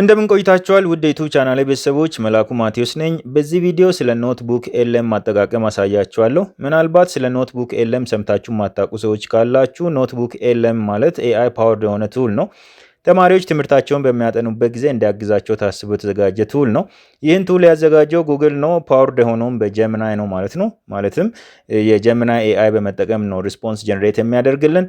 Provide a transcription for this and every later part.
እንደምን ቆይታችኋል ውድ የዩቲዩብ ቻናሌ ቤተሰቦች መላኩ ማቴዎስ ነኝ። በዚህ ቪዲዮ ስለ ኖትቡክ ኤልኤም ማጠቃቀም አሳያችኋለሁ። ምናልባት ስለ ኖትቡክ ኤልኤም ሰምታችሁ ማታውቁ ሰዎች ካላችሁ ኖትቡክ ኤልኤም ማለት ኤአይ ፓወርድ የሆነ ቱል ነው። ተማሪዎች ትምህርታቸውን በሚያጠኑበት ጊዜ እንዲያግዛቸው ታስቦ የተዘጋጀ ቱል ነው። ይህን ቱል ያዘጋጀው ጉግል ነው። ፓወርድ የሆነውም በጀሚናይ ነው ማለት ነው። ማለትም የጀሚናይ ኤአይ በመጠቀም ነው ሪስፖንስ ጀነሬት የሚያደርግልን።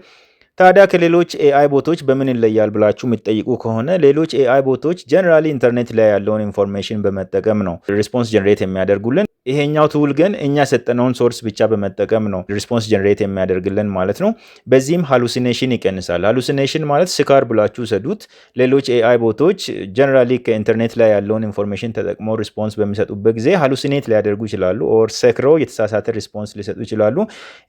ታዲያ ከሌሎች ኤአይ ቦቶች በምን ይለያል ብላችሁ የምትጠይቁ ከሆነ ሌሎች ኤአይ ቦቶች ጀነራሊ ኢንተርኔት ላይ ያለውን ኢንፎርሜሽን በመጠቀም ነው ሪስፖንስ ጀነሬት የሚያደርጉልን። ይሄኛው ቱል ግን እኛ ሰጠነውን ሶርስ ብቻ በመጠቀም ነው ሪስፖንስ ጀነሬት የሚያደርግልን ማለት ነው። በዚህም ሃሉሲኔሽን ይቀንሳል። ሃሉሲኔሽን ማለት ስካር ብላችሁ ሰዱት። ሌሎች ኤአይ ቦቶች ጀነራሊ ከኢንተርኔት ላይ ያለውን ኢንፎርሜሽን ተጠቅመው ሪስፖንስ በሚሰጡበት ጊዜ ሃሉሲኔት ሊያደርጉ ይችላሉ፣ ኦር ሰክረው የተሳሳተ ሪስፖንስ ሊሰጡ ይችላሉ።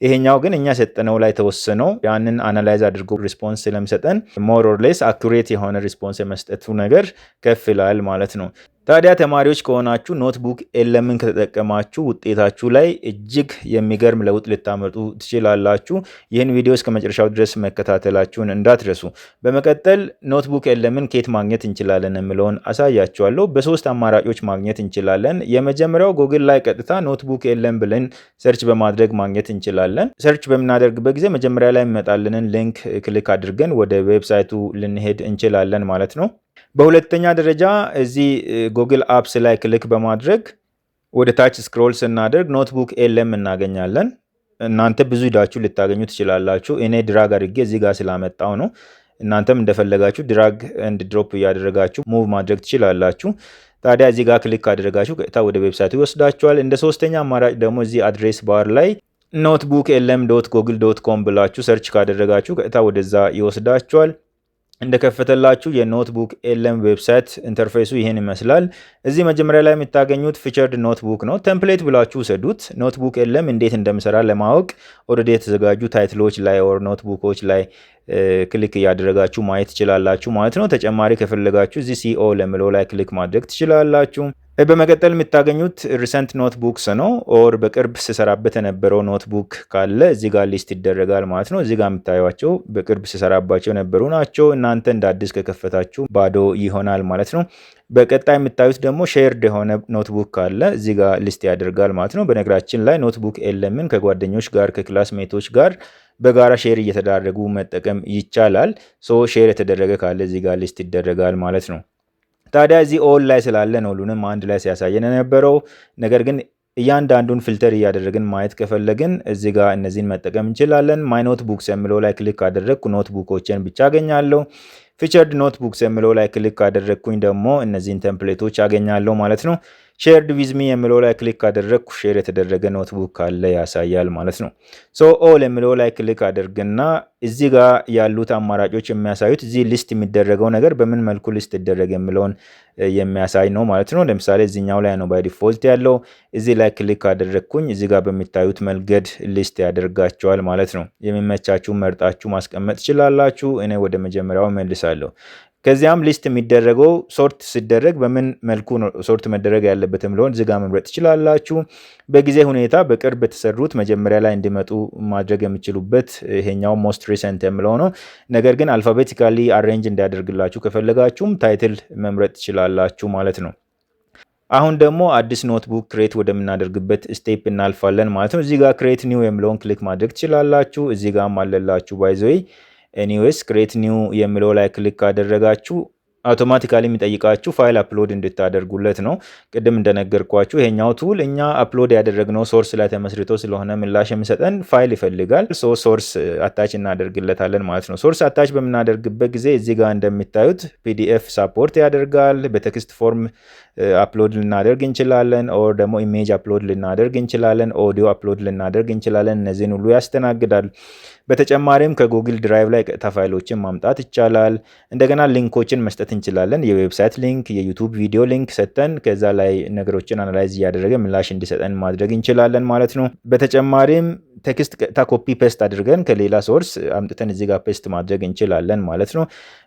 ይሄኛው ግን እኛ ሰጠነው ላይ ተወስነው ያንን አናላይዝ አድርጎ ሪስፖንስ ስለሚሰጠን ሞር ኦር ሌስ አኩሬት የሆነ ሪስፖንስ የመስጠቱ ነገር ከፍ ይላል ማለት ነው። ታዲያ ተማሪዎች ከሆናችሁ ኖትቡክ ኤልኤምን ከተጠቀማችሁ ውጤታችሁ ላይ እጅግ የሚገርም ለውጥ ልታመጡ ትችላላችሁ። ይህን ቪዲዮ እስከ መጨረሻው ድረስ መከታተላችሁን እንዳትረሱ። በመቀጠል ኖትቡክ ኤልኤምን ከየት ማግኘት እንችላለን የሚለውን አሳያችኋለሁ። በሶስት አማራጮች ማግኘት እንችላለን። የመጀመሪያው ጉግል ላይ ቀጥታ ኖትቡክ ኤልኤም ብለን ሰርች በማድረግ ማግኘት እንችላለን። ሰርች በምናደርግበት ጊዜ መጀመሪያ ላይ የሚመጣልንን ሊንክ ክሊክ አድርገን ወደ ዌብሳይቱ ልንሄድ እንችላለን ማለት ነው። በሁለተኛ ደረጃ እዚህ ጉግል አፕስ ላይ ክሊክ በማድረግ ወደ ታች ስክሮል ስናደርግ ኖትቡክ ኤልኤም እናገኛለን። እናንተ ብዙ ሂዳችሁ ልታገኙ ትችላላችሁ። እኔ ድራግ አድርጌ እዚህ ጋር ስላመጣው ነው። እናንተም እንደፈለጋችሁ ድራግ ኤንድ ድሮፕ እያደረጋችሁ ሙቭ ማድረግ ትችላላችሁ። ታዲያ እዚህ ጋር ክሊክ ካደረጋችሁ ቀጥታ ወደ ዌብሳይቱ ይወስዳችኋል። እንደ ሶስተኛ አማራጭ ደግሞ እዚህ አድሬስ ባር ላይ notebookLM.google.com ብላችሁ ሰርች ካደረጋችሁ ቀጥታ ወደዛ ይወስዳችኋል። እንደከፈተላችሁ የኖትቡክ ኤልኤም ዌብሳይት ኢንተርፌሱ ይሄን ይመስላል። እዚህ መጀመሪያ ላይ የምታገኙት ፊቸርድ ኖትቡክ ነው። ቴምፕሌት ብላችሁ ሰዱት። ኖትቡክ ኤልኤም እንዴት እንደምሰራ ለማወቅ ኦልሬዲ የተዘጋጁ ታይትሎች ላይ ኦር ኖትቡኮች ላይ ክሊክ እያደረጋችሁ ማየት ትችላላችሁ ማለት ነው። ተጨማሪ ከፈለጋችሁ እዚህ ሲኦ ለምለው ላይ ክሊክ ማድረግ ትችላላችሁ። በመቀጠል የምታገኙት ሪሰንት ኖትቡክስ ነው። ኦር በቅርብ ስሰራበት የነበረው ኖትቡክ ካለ እዚህ ጋር ሊስት ይደረጋል ማለት ነው። እዚህ ጋር የምታዩቸው በቅርብ ስሰራባቸው የነበሩ ናቸው። እናንተ እንደ አዲስ ከከፈታችሁ ባዶ ይሆናል ማለት ነው። በቀጣይ የምታዩት ደግሞ ሼርድ የሆነ ኖትቡክ ካለ እዚህ ጋር ሊስት ያደርጋል ማለት ነው። በነገራችን ላይ ኖትቡክ ኤልኤምን ከጓደኞች ጋር ከክላስሜቶች ጋር በጋራ ሼር እየተዳረጉ መጠቀም ይቻላል። ሼር የተደረገ ካለ እዚህ ጋር ሊስት ይደረጋል ማለት ነው። ታዲያ እዚህ ኦል ላይ ስላለ ነው ሁሉንም አንድ ላይ ሲያሳየን የነበረው። ነገር ግን እያንዳንዱን ፊልተር እያደረግን ማየት ከፈለግን እዚህ ጋር እነዚህን መጠቀም እንችላለን። ማይ ኖትቡክስ የሚለው ላይ ክሊክ ካደረግኩ ኖትቡኮችን ብቻ አገኛለሁ። ፊቸርድ ኖትቡክስ የሚለው ላይ ክሊክ ካደረግኩኝ ደግሞ እነዚህን ቴምፕሌቶች አገኛለሁ ማለት ነው። ሼርድ ዊዝሚ የሚለው ላይ ክሊክ ካደረግኩ ሼር የተደረገ ኖትቡክ ካለ ያሳያል ማለት ነው። ኦል የሚለው ላይ ክሊክ አድርግና እዚህ ጋር ያሉት አማራጮች የሚያሳዩት እዚህ ሊስት የሚደረገው ነገር በምን መልኩ ሊስት ይደረግ የሚለውን የሚያሳይ ነው ማለት ነው። ለምሳሌ እዚህኛው ላይ ነው ባይ ዲፎልት ያለው። እዚህ ላይ ክሊክ ካደረግኩኝ እዚህ ጋር በሚታዩት መንገድ ሊስት ያደርጋቸዋል ማለት ነው። የሚመቻችሁ መርጣችሁ ማስቀመጥ ትችላላችሁ። እኔ ወደ መጀመሪያው መልሳለሁ። ከዚያም ሊስት የሚደረገው ሶርት ሲደረግ በምን መልኩ ነው ሶርት መደረግ ያለበት የሚለውን እዚህ ጋር መምረጥ ትችላላችሁ። በጊዜ ሁኔታ በቅርብ የተሰሩት መጀመሪያ ላይ እንዲመጡ ማድረግ የምችሉበት ይሄኛው ሞስት ሪሰንት የሚለው ነው። ነገር ግን አልፋቤቲካሊ አሬንጅ እንዲያደርግላችሁ ከፈለጋችሁም ታይትል መምረጥ ትችላላችሁ ማለት ነው። አሁን ደግሞ አዲስ ኖትቡክ ክሬት ወደምናደርግበት ስቴፕ እናልፋለን ማለት ነው። እዚህ ጋር ክሬት ኒው የሚለውን ክሊክ ማድረግ ትችላላችሁ። እዚህ ጋር አለላችሁ ባይዘይ ኤኒዌይስ ክሬት ኒው የሚለው ላይ ክሊክ ካደረጋችሁ አውቶማቲካሊ የሚጠይቃችሁ ፋይል አፕሎድ እንድታደርጉለት ነው። ቅድም እንደነገርኳችሁ ይሄኛው ቱል እኛ አፕሎድ ያደረግነው ሶርስ ላይ ተመስርቶ ስለሆነ ምላሽ የሚሰጠን ፋይል ይፈልጋል። ሶርስ አታች እናደርግለታለን ማለት ነው። ሶርስ አታች በምናደርግበት ጊዜ እዚህ ጋር እንደሚታዩት ፒዲኤፍ ሳፖርት ያደርጋል። በቴክስት ፎርም አፕሎድ ልናደርግ እንችላለን። ኦር ደግሞ ኢሜጅ አፕሎድ ልናደርግ እንችላለን። ኦዲዮ አፕሎድ ልናደርግ እንችላለን። እነዚህን ሁሉ ያስተናግዳል። በተጨማሪም ከጉግል ድራይቭ ላይ ቀጥታ ፋይሎችን ማምጣት ይቻላል። እንደገና ሊንኮችን መስጠት እንችላለን። የዌብሳይት ሊንክ፣ የዩቱብ ቪዲዮ ሊንክ ሰጠን ከዛ ላይ ነገሮችን አናላይዝ እያደረገ ምላሽ እንዲሰጠን ማድረግ እንችላለን ማለት ነው። በተጨማሪም ቴክስት ቀጥታ ኮፒ ፔስት አድርገን ከሌላ ሶርስ አምጥተን እዚህ ጋር ፔስት ማድረግ እንችላለን ማለት ነው።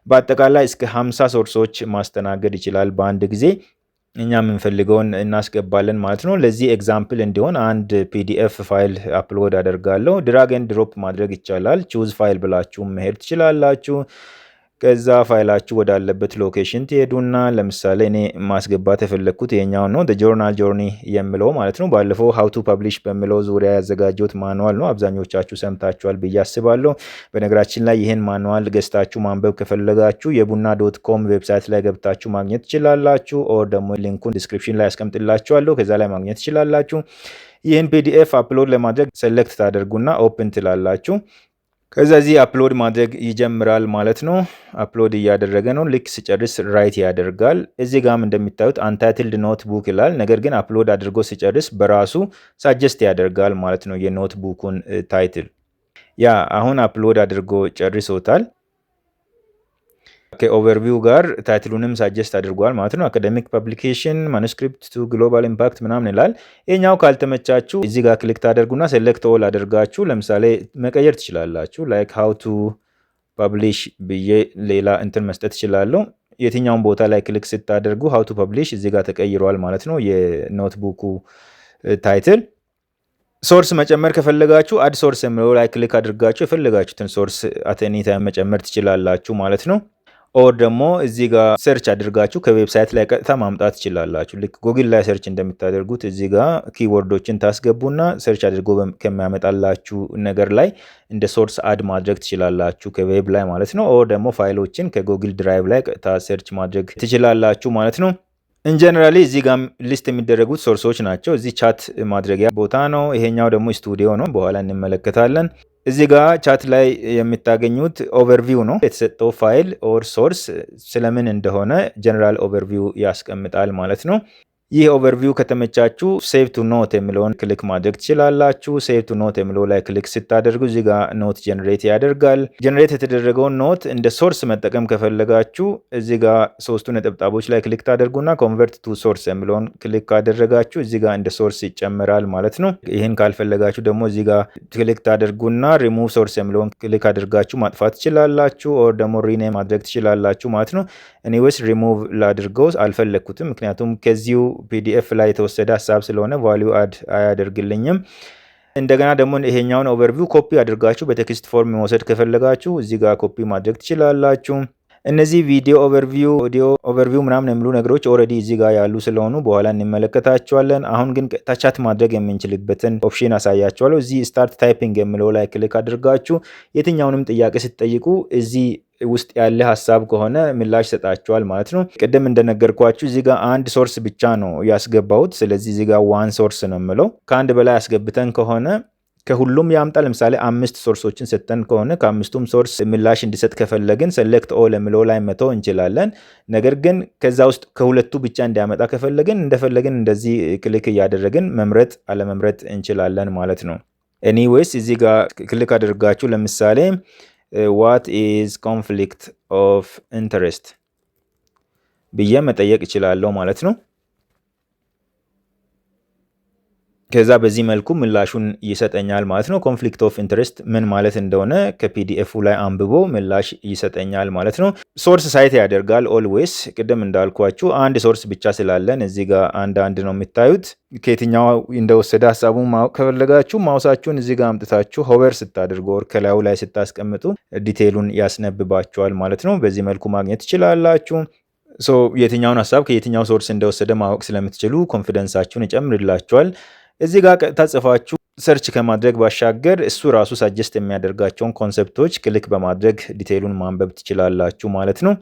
በአጠቃላይ እስከ 50 ሶርሶች ማስተናገድ ይችላል በአንድ ጊዜ። እኛ የምንፈልገውን እናስገባለን ማለት ነው። ለዚህ ኤግዛምፕል እንዲሆን አንድ ፒዲኤፍ ፋይል አፕሎድ አደርጋለሁ። ድራግ ኤንድ ድሮፕ ማድረግ ይቻላል። ቹዝ ፋይል ብላችሁ መሄድ ትችላላችሁ። ከዛ ፋይላችሁ ወዳለበት ሎኬሽን ትሄዱና ለምሳሌ እኔ ማስገባት የፈለግኩት ይሄኛውን ነው ጆርናል ጆርኒ የሚለው ማለት ነው። ባለፈው ሃው ቱ ፐብሊሽ በሚለው ዙሪያ ያዘጋጀሁት ማኑዋል ነው። አብዛኞቻችሁ ሰምታችኋል ብዬ አስባለሁ። በነገራችን ላይ ይህን ማኑዋል ገዝታችሁ ማንበብ ከፈለጋችሁ የቡና ዶት ኮም ዌብሳይት ላይ ገብታችሁ ማግኘት ትችላላችሁ። ኦር ደግሞ ሊንኩን ዲስክሪፕሽን ላይ ያስቀምጥላችኋለሁ፣ ከዛ ላይ ማግኘት ትችላላችሁ። ይህን ፒዲኤፍ አፕሎድ ለማድረግ ሴሌክት ታደርጉና ኦፕን ትላላችሁ። ከዛ እዚህ አፕሎድ ማድረግ ይጀምራል ማለት ነው። አፕሎድ እያደረገ ነው። ልክ ሲጨርስ ራይት ያደርጋል። እዚህ ጋም እንደሚታዩት አንታይትልድ ኖትቡክ ይላል። ነገር ግን አፕሎድ አድርጎ ሲጨርስ በራሱ ሳጀስት ያደርጋል ማለት ነው የኖትቡኩን ታይትል። ያ አሁን አፕሎድ አድርጎ ጨርሶታል። ከኦቨርቪው ጋር ታይትሉንም ሳጀስት አድርጓል ማለት ነው። አካደሚክ ፐብሊኬሽን ማኑስክሪፕት ቱ ግሎባል ኢምፓክት ምናምን ይላል። ይሄኛው ካልተመቻችሁ እዚህ ጋር ክሊክ ታደርጉና ሴሌክት ኦል አድርጋችሁ ለምሳሌ መቀየር ትችላላችሁ። ላይክ ሃው ቱ ፐብሊሽ ብዬ ሌላ እንትን መስጠት ትችላለሁ። የትኛውን ቦታ ላይ ክሊክ ስታደርጉ ሃው ቱ ፐብሊሽ እዚህ ጋር ተቀይሯል ማለት ነው የኖትቡኩ ታይትል። ሶርስ መጨመር ከፈለጋችሁ አድ ሶርስ የሚለው ላይ ክሊክ አድርጋችሁ የፈለጋችሁትን ሶርስ አት ኤኒ ታይም መጨመር ትችላላችሁ ማለት ነው። ኦር ደግሞ እዚህ ጋር ሰርች አድርጋችሁ ከዌብሳይት ላይ ቀጥታ ማምጣት ትችላላችሁ። ልክ ጉግል ላይ ሰርች እንደምታደርጉት እዚህ ጋር ኪወርዶችን ታስገቡና ሰርች አድርጎ ከሚያመጣላችሁ ነገር ላይ እንደ ሶርስ አድ ማድረግ ትችላላችሁ ከዌብ ላይ ማለት ነው። ኦር ደግሞ ፋይሎችን ከጉግል ድራይቭ ላይ ቀጥታ ሰርች ማድረግ ትችላላችሁ ማለት ነው። ኢንጀነራሊ እዚህ ጋር ሊስት የሚደረጉት ሶርሶች ናቸው። እዚህ ቻት ማድረጊያ ቦታ ነው። ይሄኛው ደግሞ ስቱዲዮ ነው፣ በኋላ እንመለከታለን። እዚህ ጋር ቻት ላይ የምታገኙት ኦቨርቪው ነው። የተሰጠው ፋይል ኦር ሶርስ ስለምን እንደሆነ ጀነራል ኦቨርቪው ያስቀምጣል ማለት ነው። ይህ ኦቨርቪው ከተመቻችሁ ሴቭ ቱ ኖት የሚለውን ክሊክ ማድረግ ትችላላችሁ። ሴቭ ቱ ኖት የሚለው ላይ ክሊክ ስታደርጉ እዚህ ጋር ኖት ጀነሬት ያደርጋል። ጀነሬት የተደረገውን ኖት እንደ ሶርስ መጠቀም ከፈለጋችሁ እዚህ ጋር ሶስቱ ነጠብጣቦች ላይ ክሊክ ታደርጉና ኮንቨርት ቱ ሶርስ የሚለውን ክሊክ ካደረጋችሁ እዚህ ጋር እንደ ሶርስ ይጨምራል ማለት ነው። ይህን ካልፈለጋችሁ ደግሞ እዚህ ጋር ክሊክ ታደርጉና ሪሙቭ ሶርስ የሚለውን ክሊክ አድርጋችሁ ማጥፋት ትችላላችሁ። ኦር ደግሞ ሪኔም ማድረግ ትችላላችሁ ማለት ነው። ኤኒዌይስ ሪሙቭ ላድርገው አልፈለግኩትም፣ ምክንያቱም ከዚሁ ፒዲኤፍ ላይ የተወሰደ ሀሳብ ስለሆነ ቫልዩ አድ አያደርግልኝም። እንደገና ደግሞ ይሄኛውን ኦቨርቪው ኮፒ አድርጋችሁ በቴክስት ፎርም መውሰድ ከፈለጋችሁ እዚህ ጋር ኮፒ ማድረግ ትችላላችሁ። እነዚህ ቪዲዮ ኦቨርቪው፣ ኦዲዮ ኦቨርቪው ምናምን የሚሉ ነገሮች ኦልሬዲ እዚህ ጋር ያሉ ስለሆኑ በኋላ እንመለከታቸዋለን። አሁን ግን ቻት ማድረግ የምንችልበትን ኦፕሽን አሳያችኋለሁ። እዚህ ስታርት ታይፒንግ የሚለው ላይ ክሊክ አድርጋችሁ የትኛውንም ጥያቄ ስትጠይቁ እዚህ ውስጥ ያለ ሀሳብ ከሆነ ምላሽ ሰጣችኋል ማለት ነው። ቅድም እንደነገርኳችሁ እዚህ ጋር አንድ ሶርስ ብቻ ነው ያስገባሁት። ስለዚህ እዚህ ጋር ዋን ሶርስ ነው የምለው። ከአንድ በላይ ያስገብተን ከሆነ ከሁሉም ያምጣ። ለምሳሌ 5 ሶርሶችን ሰጥተን ከሆነ ከአምስቱም ሶርስ ምላሽ እንዲሰጥ ከፈለግን ሴሌክት ኦል የሚለው ላይ መተው እንችላለን። ነገር ግን ከዛ ውስጥ ከሁለቱ ብቻ እንዲያመጣ ከፈለግን እንደፈለግን እንደዚህ ክሊክ እያደረግን መምረጥ አለመምረጥ እንችላለን ማለት ነው። ኤኒዌይስ እዚህ ጋር ክሊክ አድርጋችሁ ለምሳሌ what is conflict of interest ብዬ መጠየቅ እችላለሁ ማለት ነው። ከዛ በዚህ መልኩ ምላሹን ይሰጠኛል ማለት ነው። ኮንፍሊክት ኦፍ ኢንትረስት ምን ማለት እንደሆነ ከፒዲኤፉ ላይ አንብቦ ምላሽ ይሰጠኛል ማለት ነው። ሶርስ ሳይት ያደርጋል ኦልዌይስ። ቅድም እንዳልኳችሁ አንድ ሶርስ ብቻ ስላለን እዚህ ጋር አንድ ነው የምታዩት። ከየትኛው እንደወሰደ ሀሳቡን ማወቅ ከፈለጋችሁ ማውሳችሁን እዚህ ጋር አምጥታችሁ ሆቨር ስታደርጉ ወር ከላዩ ላይ ስታስቀምጡ ዲቴይሉን ያስነብባችኋል ማለት ነው። በዚህ መልኩ ማግኘት ትችላላችሁ። የትኛውን ሀሳብ ከየትኛው ሶርስ እንደወሰደ ማወቅ ስለምትችሉ ኮንፊደንሳችሁን ይጨምርላችኋል። እዚህ ጋር ቀጥታ ጽፋችሁ ሰርች ከማድረግ ባሻገር እሱ ራሱ ሳጀስት የሚያደርጋቸውን ኮንሰፕቶች ክሊክ በማድረግ ዲቴይሉን ማንበብ ትችላላችሁ ማለት ነው።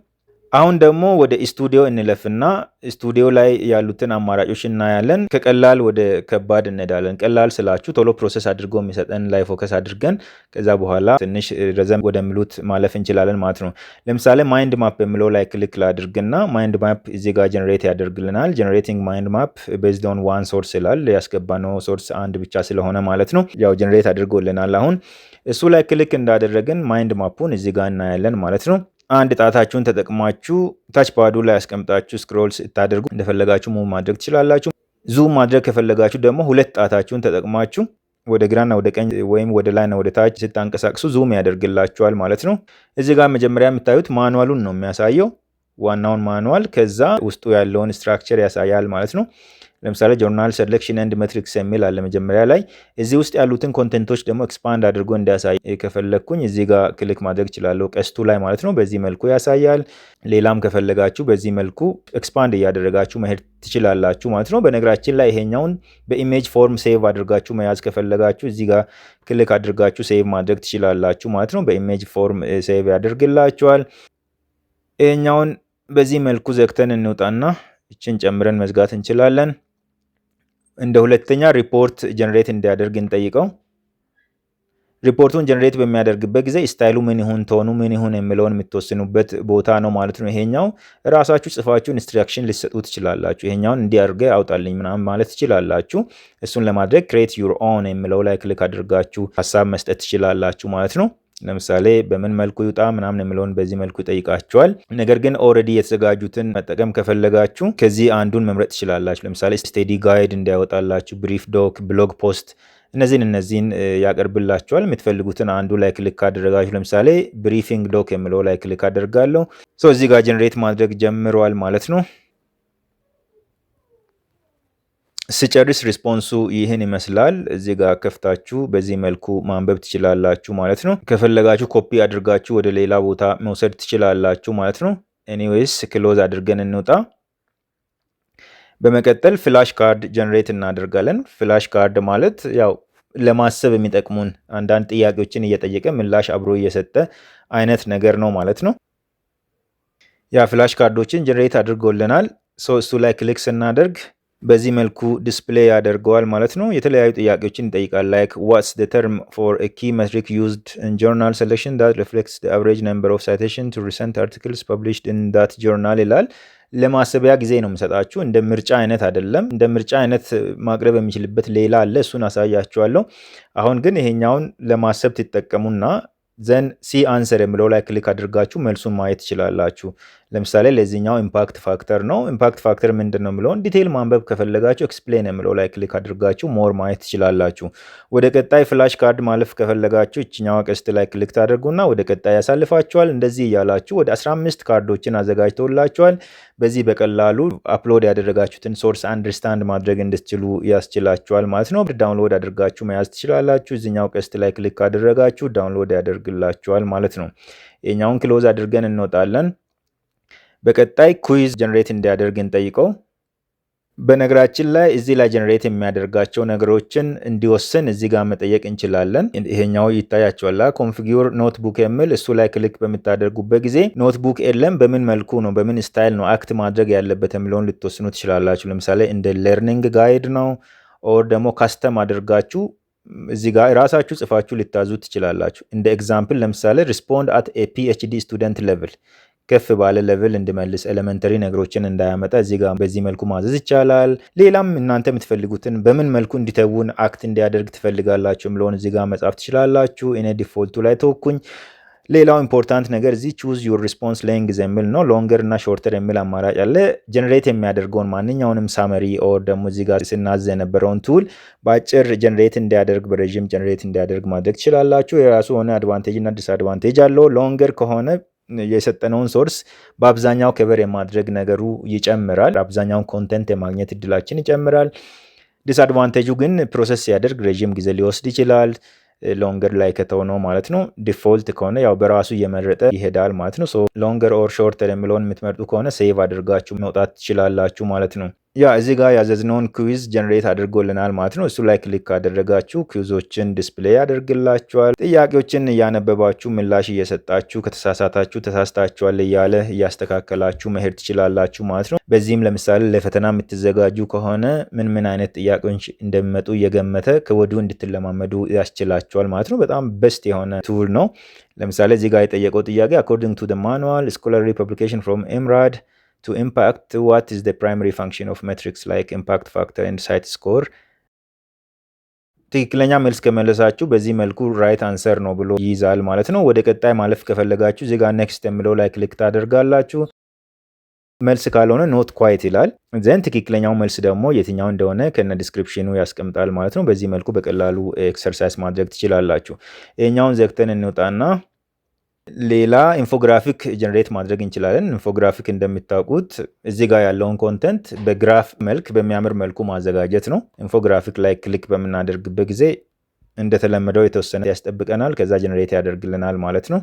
አሁን ደግሞ ወደ ስቱዲዮ እንለፍና ስቱዲዮ ላይ ያሉትን አማራጮች እናያለን። ከቀላል ወደ ከባድ እንሄዳለን። ቀላል ስላችሁ ቶሎ ፕሮሰስ አድርጎ የሚሰጠን ላይ ፎከስ አድርገን ከዛ በኋላ ትንሽ ረዘም ወደሚሉት ማለፍ እንችላለን ማለት ነው። ለምሳሌ ማይንድ ማፕ የሚለው ላይ ክሊክ ላድርግና ማይንድ ማፕ እዚህ ጋር ጀነሬት ያደርግልናል። ጀነሬቲንግ ማይንድ ማፕ ቤዝድ ኦን ዋን ሶርስ ይላል። ያስገባነው ሶርስ አንድ ብቻ ስለሆነ ማለት ነው። ያው ጀነሬት አድርጎልናል። አሁን እሱ ላይ ክሊክ እንዳደረግን ማይንድ ማፑን እዚህ ጋር እናያለን ማለት ነው። አንድ ጣታችሁን ተጠቅማችሁ ታች ፓዱ ላይ ያስቀምጣችሁ ስክሮል ስታደርጉ እንደፈለጋችሁ ሙቭ ማድረግ ትችላላችሁ። ዙም ማድረግ ከፈለጋችሁ ደግሞ ሁለት ጣታችሁን ተጠቅማችሁ ወደ ግራና ወደ ቀኝ ወይም ወደ ላይና ወደ ታች ስታንቀሳቅሱ ዙም ያደርግላችኋል ማለት ነው። እዚህ ጋር መጀመሪያ የምታዩት ማኑዋሉን ነው የሚያሳየው፣ ዋናውን ማኑዋል። ከዛ ውስጡ ያለውን ስትራክቸር ያሳያል ማለት ነው። ለምሳሌ ጆርናል ሴሌክሽን ኤንድ ሜትሪክስ የሚል አለ መጀመሪያ ላይ። እዚህ ውስጥ ያሉትን ኮንቴንቶች ደግሞ ኤክስፓንድ አድርጎ እንዲያሳይ ከፈለግኩኝ እዚህ ጋር ክሊክ ማድረግ እችላለሁ፣ ቀስቱ ላይ ማለት ነው። በዚህ መልኩ ያሳያል። ሌላም ከፈለጋችሁ በዚህ መልኩ ኤክስፓንድ እያደረጋችሁ መሄድ ትችላላችሁ ማለት ነው። በነገራችን ላይ ይሄኛውን በኢሜጅ ፎርም ሴቭ አድርጋችሁ መያዝ ከፈለጋችሁ እዚህ ጋር ክሊክ አድርጋችሁ ሴቭ ማድረግ ትችላላችሁ ማለት ነው። በኢሜጅ ፎርም ሴቭ ያደርግላችኋል። ይሄኛውን በዚህ መልኩ ዘግተን እንውጣና እችን ጨምረን መዝጋት እንችላለን። እንደ ሁለተኛ ሪፖርት ጀነሬት እንዲያደርግ እንጠይቀው። ሪፖርቱን ጀነሬት በሚያደርግበት ጊዜ ስታይሉ ምን ይሁን ቶኑ ምን ይሁን የሚለውን የምትወስኑበት ቦታ ነው ማለት ነው። ይሄኛው ራሳችሁ ጽፋችሁ ኢንስትራክሽን ሊሰጡ ትችላላችሁ። ይሄኛውን እንዲያርገ አውጣልኝ ምናምን ማለት ትችላላችሁ። እሱን ለማድረግ ክሬት ዩር ኦን የሚለው ላይ ክሊክ አድርጋችሁ ሀሳብ መስጠት ትችላላችሁ ማለት ነው። ለምሳሌ በምን መልኩ ይውጣ ምናምን የሚለውን በዚህ መልኩ ይጠይቃቸዋል። ነገር ግን ኦልሬዲ የተዘጋጁትን መጠቀም ከፈለጋችሁ ከዚህ አንዱን መምረጥ ትችላላችሁ። ለምሳሌ ስቴዲ ጋይድ እንዲያወጣላችሁ፣ ብሪፍ ዶክ፣ ብሎግ ፖስት እነዚህን ያቀርብላችኋል። የምትፈልጉትን አንዱ ላይ ክሊክ አደረጋችሁ። ለምሳሌ ብሪፊንግ ዶክ የሚለው ላይ ክሊክ አደርጋለሁ። እዚህ ጋር ጀነሬት ማድረግ ጀምረዋል ማለት ነው። ስጨርስ ሪስፖንሱ ይህን ይመስላል። እዚህ ጋር ከፍታችሁ በዚህ መልኩ ማንበብ ትችላላችሁ ማለት ነው። ከፈለጋችሁ ኮፒ አድርጋችሁ ወደ ሌላ ቦታ መውሰድ ትችላላችሁ ማለት ነው። ኤኒዌይስ ክሎዝ አድርገን እንውጣ። በመቀጠል ፍላሽ ካርድ ጀነሬት እናደርጋለን። ፍላሽ ካርድ ማለት ያው ለማሰብ የሚጠቅሙን አንዳንድ ጥያቄዎችን እየጠየቀ ምላሽ አብሮ እየሰጠ አይነት ነገር ነው ማለት ነው። ያ ፍላሽ ካርዶችን ጀነሬት አድርጎልናል። እሱ ላይ ክሊክ ስናደርግ በዚህ መልኩ ዲስፕሌይ ያደርገዋል ማለት ነው። የተለያዩ ጥያቄዎችን ይጠይቃል። ላይክ ዋትስ ዘ ተርም ፎር ኤ ኪ ሜትሪክ ዩዝድ ኢን ጆርናል ሴሌክሽን ዳት ሪፍሌክትስ ዘ አቨሬጅ ነምበር ኦፍ ሳይቴሽን ቱ ሪሰንት አርቲክልስ ፐብሊሽድ ኢን ዳት ጆርናል ይላል። ለማሰቢያ ጊዜ ነው የምሰጣችሁ። እንደ ምርጫ አይነት አይደለም። እንደ ምርጫ አይነት ማቅረብ የሚችልበት ሌላ አለ፣ እሱን አሳያችኋለሁ። አሁን ግን ይሄኛውን ለማሰብ ትጠቀሙና ዘን ሲ አንሰር የሚለው ላይ ክሊክ አድርጋችሁ መልሱን ማየት ትችላላችሁ። ለምሳሌ ለዚህኛው ኢምፓክት ፋክተር ነው። ኢምፓክት ፋክተር ምንድን ነው የሚለውን ዲቴይል ማንበብ ከፈለጋችሁ ኤክስፕሌን የሚለው ላይ ክሊክ አድርጋችሁ ሞር ማየት ትችላላችሁ። ወደ ቀጣይ ፍላሽ ካርድ ማለፍ ከፈለጋችሁ እችኛዋ ቀስት ላይ ክሊክ ታደርጉና ወደ ቀጣይ ያሳልፋችኋል። እንደዚህ እያላችሁ ወደ 15 ካርዶችን አዘጋጅተውላችኋል። በዚህ በቀላሉ አፕሎድ ያደረጋችሁትን ሶርስ አንደርስታንድ ማድረግ እንድትችሉ ያስችላችኋል ማለት ነው። ዳውንሎድ አድርጋችሁ መያዝ ትችላላችሁ። እዚኛው ቀስት ላይ ክሊክ ካደረጋችሁ ዳውንሎድ ያደርግላችኋል ማለት ነው። የኛውን ክሎዝ አድርገን እንወጣለን። በቀጣይ ኩዊዝ ጀነሬት እንዲያደርግ እንጠይቀው። በነገራችን ላይ እዚህ ላይ ጀነሬት የሚያደርጋቸው ነገሮችን እንዲወስን እዚህ ጋር መጠየቅ እንችላለን። ይሄኛው ይታያቸዋል። ኮንፊጊር ኖትቡክ የሚል እሱ ላይ ክሊክ በምታደርጉበት ጊዜ ኖትቡክ ኤልኤም በምን መልኩ ነው በምን ስታይል ነው አክት ማድረግ ያለበት የሚለውን ልትወስኑ ትችላላችሁ። ለምሳሌ እንደ ለርኒንግ ጋይድ ነው ኦር ደግሞ ካስተም አድርጋችሁ እዚህ ጋር ራሳችሁ ጽፋችሁ ልታዙ ትችላላችሁ። እንደ ኤግዛምፕል ለምሳሌ ሪስፖንድ አት ኤ ፒኤችዲ ስቱደንት ሌቭል ከፍ ባለ ሌቭል እንድመልስ ኤሌመንተሪ ነገሮችን እንዳያመጣ እዚህ ጋር በዚህ መልኩ ማዘዝ ይቻላል። ሌላም እናንተ የምትፈልጉትን በምን መልኩ እንዲተውን አክት እንዲያደርግ ትፈልጋላችሁ የሚለውን እዚህ ጋር መጻፍ ትችላላችሁ። እኔ ዲፎልቱ ላይ ተወኩኝ። ሌላው ኢምፖርታንት ነገር እዚህ ቹዝ ዩር ሪስፖንስ ሌንግዝ የሚል ነው። ሎንገር እና ሾርተር የሚል አማራጭ አለ። ጀነሬት የሚያደርገውን ማንኛውንም ሳመሪ ኦር ደግሞ እዚህ ጋር ስናዝ የነበረውን ቱል በአጭር ጀነሬት እንዲያደርግ በረዥም ጀነሬት እንዲያደርግ ማድረግ ትችላላችሁ። የራሱ ሆነ አድቫንቴጅ እና ዲስአድቫንቴጅ አለው። ሎንገር ከሆነ የሰጠነውን ሶርስ በአብዛኛው ከቨር የማድረግ ነገሩ ይጨምራል። አብዛኛውን ኮንተንት የማግኘት እድላችን ይጨምራል። ዲስአድቫንቴጁ ግን ፕሮሰስ ሲያደርግ ረዥም ጊዜ ሊወስድ ይችላል። ሎንገር ላይ ከተሆነው ማለት ነው። ዲፎልት ከሆነ ያው በራሱ እየመረጠ ይሄዳል ማለት ነው። ሎንገር ኦር ሾርተር የሚለውን የምትመርጡ ከሆነ ሴቭ አድርጋችሁ መውጣት ትችላላችሁ ማለት ነው። ያ እዚህ ጋር ያዘዝነውን ኩዊዝ ጀነሬት አድርጎልናል ማለት ነው። እሱ ላይ ክሊክ ካደረጋችሁ ኩዊዞችን ዲስፕሌይ ያደርግላችኋል። ጥያቄዎችን እያነበባችሁ ምላሽ እየሰጣችሁ ከተሳሳታችሁ ተሳስታችኋል እያለ እያስተካከላችሁ መሄድ ትችላላችሁ ማለት ነው። በዚህም ለምሳሌ ለፈተና የምትዘጋጁ ከሆነ ምን አይነት ጥያቄዎች እንደሚመጡ እየገመተ ከወዲሁ እንድትለማመዱ ያስችላችኋል ማለት ነው። በጣም በስት የሆነ ቱል ነው። ለምሳሌ እዚህ ጋር የጠየቀው ጥያቄ አኮርዲንግ ቱ ማኑዋል ስኮላሪ ፐብሊኬሽን ፍሮም ኤምራድ to impact what is the primary function of metrics like impact factor and site score። ትክክለኛ መልስ ከመለሳችሁ በዚህ መልኩ ራይት አንሰር ነው ብሎ ይይዛል ማለት ነው። ወደ ቀጣይ ማለፍ ከፈለጋችሁ እዚህ ጋር ኔክስት የሚለው ላይ ክሊክ ታደርጋላችሁ። መልስ ካልሆነ ኖት ኳይት ይላል። ዘን ትክክለኛው መልስ ደግሞ የትኛው እንደሆነ ከነ ዲስክሪፕሽኑ ያስቀምጣል ማለት ነው። በዚህ መልኩ በቀላሉ ኤክሰርሳይዝ ማድረግ ትችላላችሁ። ይሄኛውን ዘግተን እንውጣና ሌላ ኢንፎግራፊክ ጀነሬት ማድረግ እንችላለን። ኢንፎግራፊክ እንደምታውቁት እዚህ ጋር ያለውን ኮንተንት በግራፍ መልክ በሚያምር መልኩ ማዘጋጀት ነው። ኢንፎግራፊክ ላይ ክሊክ በምናደርግበት ጊዜ እንደተለመደው የተወሰነ ያስጠብቀናል፣ ከዛ ጀነሬት ያደርግልናል ማለት ነው።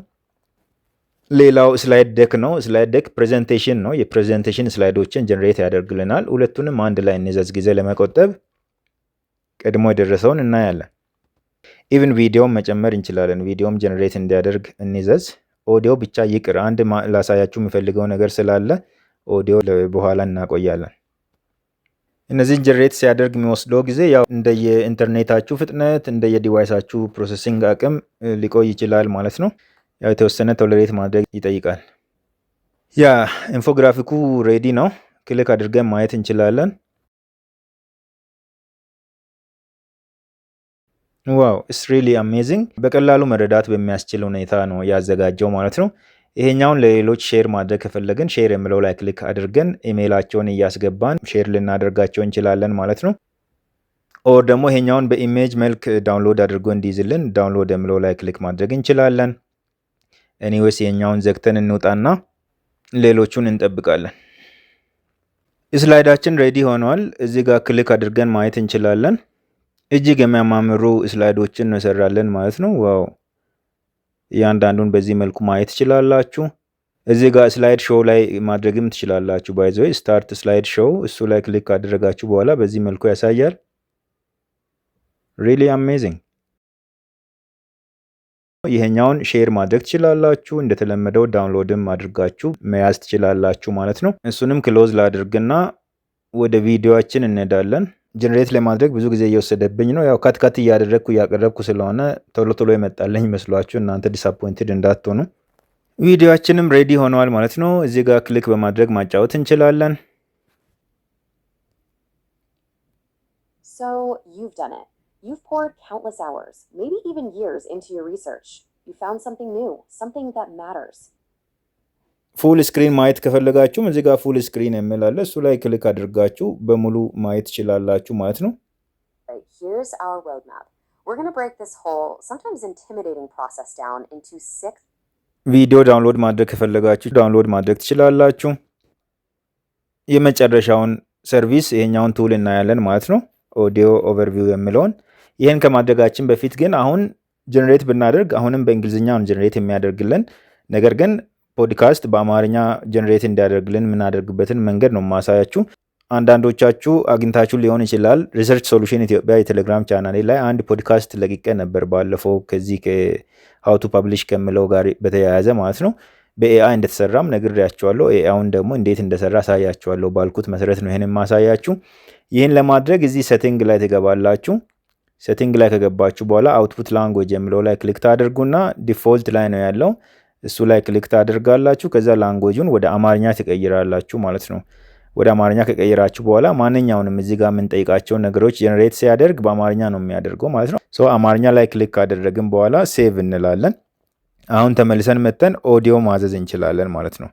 ሌላው ስላይድ ዴክ ነው። ስላይድ ዴክ ፕሬዘንቴሽን ነው። የፕሬዘንቴሽን ስላይዶችን ጀነሬት ያደርግልናል። ሁለቱንም አንድ ላይ እንዘዝ ጊዜ ለመቆጠብ ቀድሞ የደረሰውን እናያለን። ኢቭን ቪዲዮም መጨመር እንችላለን። ቪዲዮም ጀነሬት እንዲያደርግ እንዘዝ። ኦዲዮ ብቻ ይቅር፣ አንድ ላሳያችሁ የሚፈልገው ነገር ስላለ ኦዲዮ በኋላ እናቆያለን። እነዚህን ጀነሬት ሲያደርግ የሚወስደው ጊዜ ያው እንደየኢንተርኔታችሁ ፍጥነት እንደየዲቫይሳችሁ ፕሮሰሲንግ አቅም ሊቆይ ይችላል ማለት ነው። ያው የተወሰነ ቶለሬት ማድረግ ይጠይቃል። ያ ኢንፎግራፊኩ ሬዲ ነው። ክሊክ አድርገን ማየት እንችላለን። ዋው ኢትስ ሪሊ አሜዚንግ። በቀላሉ መረዳት በሚያስችል ሁኔታ ነው ያዘጋጀው ማለት ነው። ይሄኛውን ለሌሎች ሼር ማድረግ ከፈለግን ሼር የምለው ላይ ክሊክ አድርገን ኢሜይላቸውን እያስገባን ሼር ልናደርጋቸው እንችላለን ማለት ነው። ኦር ደግሞ ይሄኛውን በኢሜጅ መልክ ዳውንሎድ አድርጎ እንዲይዝልን ዳውንሎድ የምለው ላይ ክሊክ ማድረግ እንችላለን። ኤኒዌይስ ይሄኛውን ዘግተን እንውጣና ሌሎቹን እንጠብቃለን። ስላይዳችን ሬዲ ሆኗል። እዚህ ጋር ክሊክ አድርገን ማየት እንችላለን። እጅግ የሚያማምሩ ስላይዶችን ነው የሰራለን ማለት ነው። ዋው! እያንዳንዱን በዚህ መልኩ ማየት ትችላላችሁ። እዚህ ጋር ስላይድ ሾው ላይ ማድረግም ትችላላችሁ። ባይ ዘ ወይ ስታርት ስላይድ ሾው፣ እሱ ላይ ክሊክ ካደረጋችሁ በኋላ በዚህ መልኩ ያሳያል። ሪሊ አሜዚንግ። ይሄኛውን ሼር ማድረግ ትችላላችሁ። እንደተለመደው ዳውንሎድም አድርጋችሁ መያዝ ትችላላችሁ ማለት ነው። እሱንም ክሎዝ ላድርግና ወደ ቪዲዮአችን እንሄዳለን። ጀነሬት ለማድረግ ብዙ ጊዜ እየወሰደብኝ ነው። ያው ካት እያደረግኩ እያቀረብኩ ስለሆነ ቶሎ ቶሎ የመጣለኝ መስሏችሁ እናንተ ዲስአፖይንትድ እንዳትሆኑ። ቪዲዮአችንም ሬዲ ሆኗል ማለት ነው። እዚህ ጋር ክሊክ በማድረግ ማጫወት እንችላለን። So you've done it. You've poured countless hours, maybe even years into your research. You found something new, something that matters. ፉል ስክሪን ማየት ከፈለጋችሁም እዚህ ጋር ፉል ስክሪን የሚላለ እሱ ላይ ክሊክ አድርጋችሁ በሙሉ ማየት ትችላላችሁ ማለት ነው። Here's our roadmap. We're going to break this whole, sometimes intimidating process down into 6. ቪዲዮ ዳውንሎድ ማድረግ ከፈለጋችሁ ዳውንሎድ ማድረግ ትችላላችሁ። የመጨረሻውን ሰርቪስ ይሄኛውን ቱል እናያለን ማለት ነው፣ ኦዲዮ ኦቨርቪው የሚለውን። ይህን ከማድረጋችን በፊት ግን አሁን ጀነሬት ብናደርግ አሁንም በእንግሊዝኛ ነው ጀነሬት የሚያደርግልን። ነገር ግን ፖድካስት በአማርኛ ጀነሬት እንዲያደርግልን የምናደርግበትን መንገድ ነው ማሳያችሁ። አንዳንዶቻችሁ አግኝታችሁ ሊሆን ይችላል። ሪሰርች ሶሉሽን ኢትዮጵያ የቴሌግራም ቻናሌ ላይ አንድ ፖድካስት ለቅቄ ነበር ባለፈው፣ ከዚህ ከሃው ቱ ፐብሊሽ ከምለው ጋር በተያያዘ ማለት ነው። በኤአይ እንደተሰራም ነግሬያችኋለሁ። ኤአይውን ደግሞ እንዴት እንደሰራ አሳያችኋለሁ ባልኩት መሰረት ነው ይህን ማሳያችሁ። ይህን ለማድረግ እዚህ ሴቲንግ ላይ ትገባላችሁ። ሴቲንግ ላይ ከገባችሁ በኋላ አውትፑት ላንጉዌጅ የሚለው ላይ ክሊክ ታደርጉና ዲፎልት ላይ ነው ያለው፣ እሱ ላይ ክሊክ ታደርጋላችሁ። ከዛ ላንጉዌጁን ወደ አማርኛ ትቀይራላችሁ ማለት ነው። ወደ አማርኛ ከቀየራችሁ በኋላ ማንኛውንም እዚህ ጋር የምንጠይቃቸውን ነገሮች ጀነሬት ሲያደርግ በአማርኛ ነው የሚያደርገው ማለት ነው። ሶ አማርኛ ላይ ክሊክ ካደረግን በኋላ ሴቭ እንላለን። አሁን ተመልሰን መተን ኦዲዮ ማዘዝ እንችላለን ማለት ነው።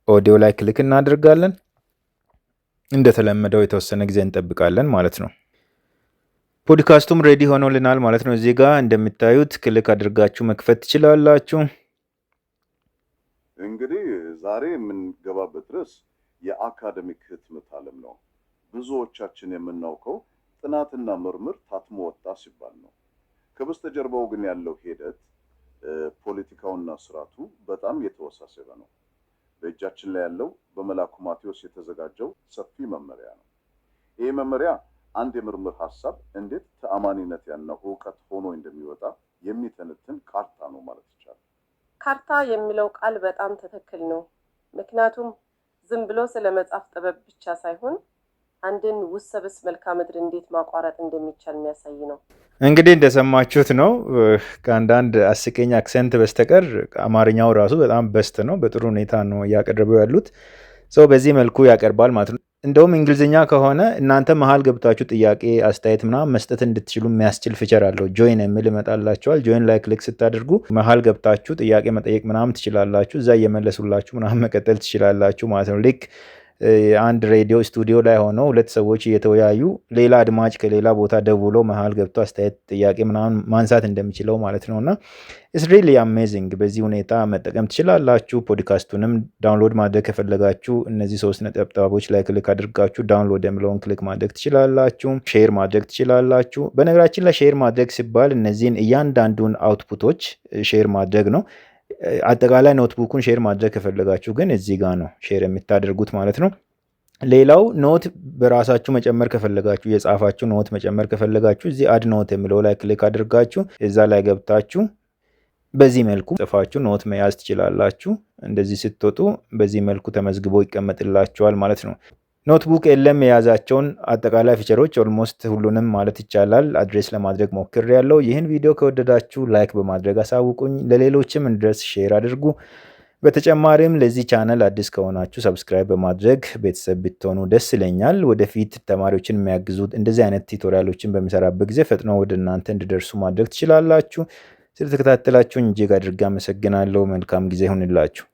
ኦዲዮ ላይ ክሊክ እናደርጋለን። እንደተለመደው የተወሰነ ጊዜ እንጠብቃለን ማለት ነው። ፖድካስቱም ሬዲ ሆኖልናል ማለት ነው። እዚህ ጋር እንደምታዩት ክሊክ አድርጋችሁ መክፈት ትችላላችሁ። እንግዲህ ዛሬ የምንገባበት ርዕስ የአካደሚክ ህትመት ዓለም ነው። ብዙዎቻችን የምናውቀው ጥናትና ምርምር ታትሞ ወጣ ሲባል ነው። ከበስተጀርባው ግን ያለው ሂደት ፖለቲካውና ስርዓቱ በጣም የተወሳሰበ ነው። በእጃችን ላይ ያለው በመላኩ ማቴዎስ የተዘጋጀው ሰፊ መመሪያ ነው። ይህ መመሪያ አንድ የምርምር ሐሳብ እንዴት ተአማኒነት ያለው ዕውቀት ሆኖ እንደሚወጣ የሚተነትን ካርታ ነው ማለት ይቻላል። ካርታ የሚለው ቃል በጣም ትክክል ነው። ምክንያቱም ዝም ብሎ ስለ መጻፍ ጥበብ ብቻ ሳይሆን አንድን ውስብስብ መልክዓ ምድር እንዴት ማቋረጥ እንደሚቻል የሚያሳይ ነው። እንግዲህ እንደሰማችሁት ነው። ከአንዳንድ አስቀኝ አክሰንት በስተቀር አማርኛው ራሱ በጣም በስት ነው። በጥሩ ሁኔታ ነው እያቀረበው ያሉት። ሰው በዚህ መልኩ ያቀርባል ማለት ነው። እንደውም እንግሊዝኛ ከሆነ እናንተ መሀል ገብታችሁ ጥያቄ፣ አስተያየት ምናምን መስጠት እንድትችሉ የሚያስችል ፊቸር አለው። ጆይን የሚል ይመጣላችኋል። ጆይን ላይ ክሊክ ስታደርጉ መሀል ገብታችሁ ጥያቄ መጠየቅ ምናምን ትችላላችሁ። እዛ እየመለሱላችሁ ምናምን መቀጠል ትችላላችሁ ማለት ነው። ልክ አንድ ሬዲዮ ስቱዲዮ ላይ ሆነው ሁለት ሰዎች እየተወያዩ ሌላ አድማጭ ከሌላ ቦታ ደውሎ መሀል ገብቶ አስተያየት ጥያቄ ምናምን ማንሳት እንደሚችለው ማለት ነው። እና ኢትስ ሪሊ አሜዚንግ። በዚህ ሁኔታ መጠቀም ትችላላችሁ። ፖድካስቱንም ዳውንሎድ ማድረግ ከፈለጋችሁ እነዚህ 3 ነጠብጣቦች ላይ ክሊክ አድርጋችሁ ዳውንሎድ የሚለውን ክሊክ ማድረግ ትችላላችሁ። ሼር ማድረግ ትችላላችሁ። በነገራችን ላይ ሼር ማድረግ ሲባል እነዚህን እያንዳንዱን አውትፑቶች ሼር ማድረግ ነው። አጠቃላይ ኖትቡኩን ሼር ማድረግ ከፈለጋችሁ ግን እዚህ ጋር ነው ሼር የምታደርጉት ማለት ነው። ሌላው ኖት በራሳችሁ መጨመር ከፈለጋችሁ የጻፋችሁ ኖት መጨመር ከፈለጋችሁ እዚህ አድ ኖት የሚለው ላይ ክሊክ አድርጋችሁ እዛ ላይ ገብታችሁ በዚህ መልኩ ጽፋችሁ ኖት መያዝ ትችላላችሁ። እንደዚህ ስትወጡ በዚህ መልኩ ተመዝግቦ ይቀመጥላችኋል ማለት ነው። ኖትቡክ ኤልኤም የያዛቸውን አጠቃላይ ፊቸሮች ኦልሞስት ሁሉንም ማለት ይቻላል አድሬስ ለማድረግ ሞክሬያለሁ። ይህን ቪዲዮ ከወደዳችሁ ላይክ በማድረግ አሳውቁኝ፣ ለሌሎችም እንድረስ ሼር አድርጉ። በተጨማሪም ለዚህ ቻናል አዲስ ከሆናችሁ ሰብስክራይብ በማድረግ ቤተሰብ ብትሆኑ ደስ ይለኛል። ወደፊት ተማሪዎችን የሚያግዙት እንደዚህ አይነት ቱቶሪያሎችን በሚሰራበት ጊዜ ፈጥኖ ወደ እናንተ እንዲደርሱ ማድረግ ትችላላችሁ። ስለተከታተላችሁኝ እጅግ አድርጌ አመሰግናለሁ። መልካም ጊዜ ይሁንላችሁ።